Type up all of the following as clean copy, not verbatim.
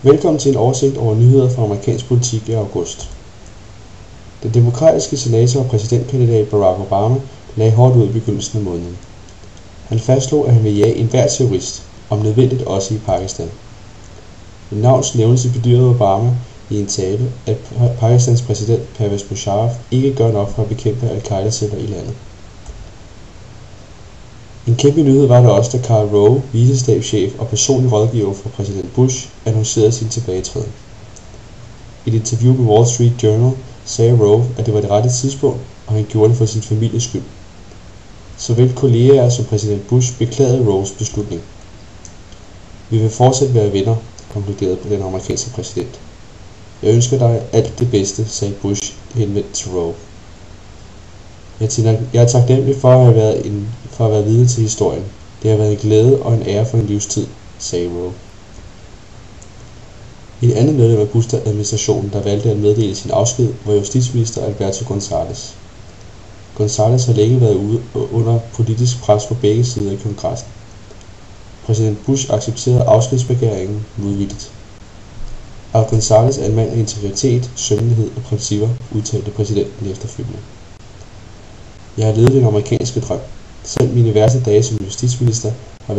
Velkommen til en oversigt over nyheder fra amerikansk politik i august. Den demokratiske senator og præsidentkandidat Barack Obama lagde hårdt ud i begyndelsen af måneden. Han fastslog, at han vil jage enhver terrorist, om nødvendigt også i Pakistan. Ved navns nævnelse bedyrede Obama i en tale, at Pakistans præsident Pervez Musharraf ikke gør nok for at bekæmpe al-Qaida-celler i landet. En kæmpe nyhed var det også, da Karl Rove, vicestabschef og personlig rådgiver for præsident Bush, annoncerede sin tilbagetræden. I et interview med Wall Street Journal sagde Rove, at det var det rette tidspunkt, og han gjorde det for sin families skyld. Såvel kolleger som præsident Bush beklagede Roves beslutning. Vi vil fortsat være venner, konkluderede den amerikanske præsident. Jeg ønsker dig alt det bedste, sagde Bush henvendt til Rove. Jeg er taknemmelig for at have været vidne til historien. Det har været en glæde og en ære for en livstid, sagde Rove. Et andet medlem af Bush-administrationen, der valgte at meddele sin afsked, var justitsminister Alberto Gonzales. Gonzales har længe været under politisk pres på begge sider i kongressen. Præsident Bush accepterede afskedsbegæringen modvilligt. Og Gonzales er en mand af integritet, sømmelighed og principper, udtalte præsidenten efterfølgende. Jeg har levet den amerikanske drøm. Selv mine værste dage som justitsminister har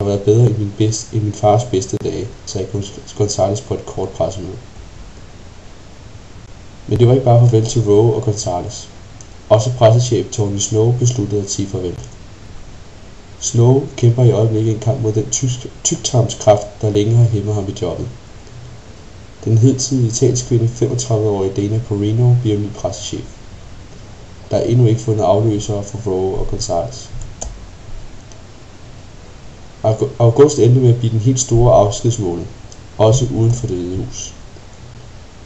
været bedre end min fars bedste dage, sagde Gonzales på et kort pressemøde. Men det var ikke bare farvel til Rowe og Gonzales. Også pressechef Tony Snow besluttede at sige farvel. Snow kæmper i øjeblikket en kamp mod den tyktarmskræft, der længe har hæmmet ham i jobbet. Den hidtidige talskvinde 35-årige Dana Perino bliver ny pressechef. Der er endnu ikke fundet afløsere for Rowe og Gonzales. August endte med at blive den helt store afskedsmåling, også uden for Det Hvide Hus.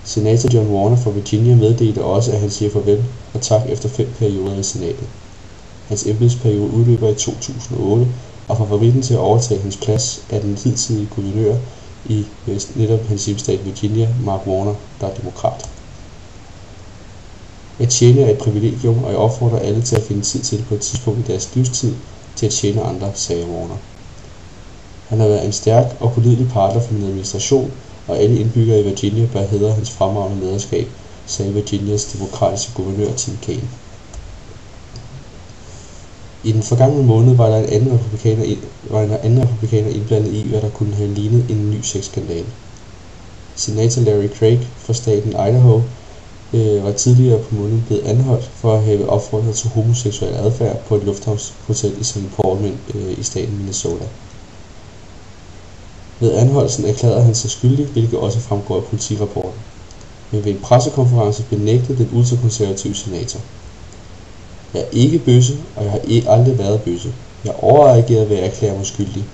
Senator John Warner fra Virginia meddelte også, at han siger farvel og tak efter 5 perioder i senatet. Hans embedsperiode udløber i 2008, og favoritten til at overtage hans plads er den hidtidige guvernør i netop hans hjemstat Virginia, Mark Warner, der er demokrat. At tjene er et privilegium, og jeg opfordrer alle til at finde tid til på et tidspunkt i deres livstid til at tjene andre, sagde Warner. Han har været en stærk og pålidelig partner for min administration, og alle indbyggere i Virginia bør hædre hans fremragende lederskab, sagde Virginias demokratiske guvernør Tim Kaine. I den forgangne måned var der en anden republikaner indblandet i, hvad der kunne have lignet en ny sexskandale. Senator Larry Craig fra staten Idaho var tidligere på måneden blevet anholdt for at have opfordret til homoseksuel adfærd på et lufthavnshotel i St. Paul i staten Minnesota. Ved anholdelsen erklærede han sig skyldig, hvilket også fremgår af politirapporten. Men ved en pressekonference benægtede den ultrakonservative senator. Jeg er ikke bøsse, og jeg har aldrig været bøsse. Jeg overreagerede ved at erklære mig skyldig.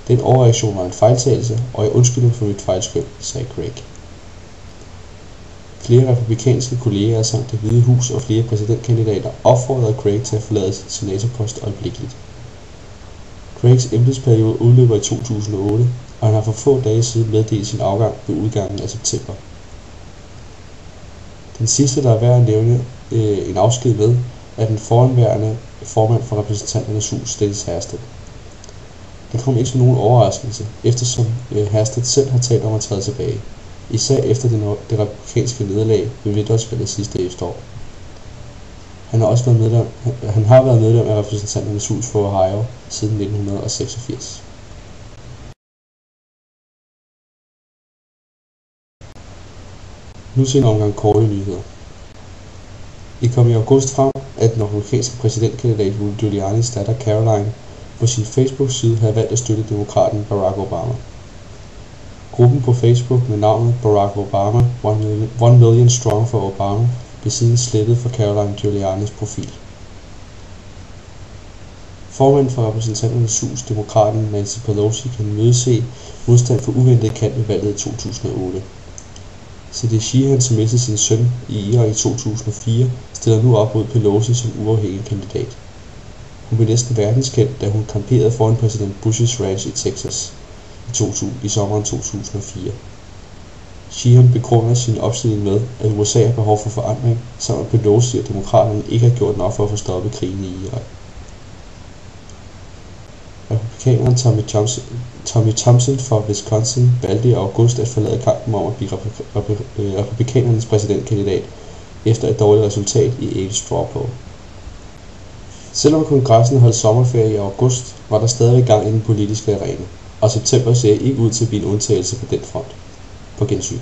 Den overreaktion var en fejltagelse, og jeg undskylder for mit fejlskøn, sagde Craig. Flere republikanske kolleger samt Det Hvide Hus og flere præsidentkandidater opfordrede Craig til at forlade sin senatorpost øjeblikkeligt. Craigs embedsperiode udløber i 2008, og han har for få dage siden meddelt sin afgang ved udgangen af september. Den sidste, der er værd at nævne en afsked med, er den forhenværende formand for repræsentanternes hus, Dennis Hastert. Det kom ikke som nogen overraskelse, eftersom Hastert selv har talt om at træde tilbage, især efter det republikanske nederlag ved midtvejsvalget sidste efterår. Han har været medlem af repræsentanternes hus for Ohio siden 1986. Nu til en omgang korte nyheder. Det kom i august frem, at den amerikanske præsidentkandidat Rudy Giulianis datter Caroline på sin Facebook-side havde valgt at støtte demokraten Barack Obama. Gruppen på Facebook med navnet Barack Obama 1 Million Strong for Obama blev siden slettet fra Caroline Giulianis profil. Formanden for repræsentanternes hus, demokraten Nancy Pelosi, kan imødese modstand for uventet kant ved valget i 2008. Siddiq Sheehan, som mistede sin søn i Irak i 2004, stiller nu op mod Pelosi som uafhængig kandidat. Hun blev næsten verdenskendt, da hun kamperede foran præsident Bush's ranch i Texas i sommeren 2004. Sheehan begrunder sin opstilling med, at USA har behov for forandring, samt at Pelosi og demokraterne ikke har gjort nok for at få stoppet krigen i Irak. Republikaneren Tommy Thompson fra Wisconsin valgte i august at forlade kampen om at blive republikanernes præsidentkandidat efter et dårligt resultat i Ames straw poll. Selvom kongressen holdt sommerferie i august, var der stadig gang i den politiske arena, og september ser ikke ud til at blive en undtagelse på den front. På gensyn.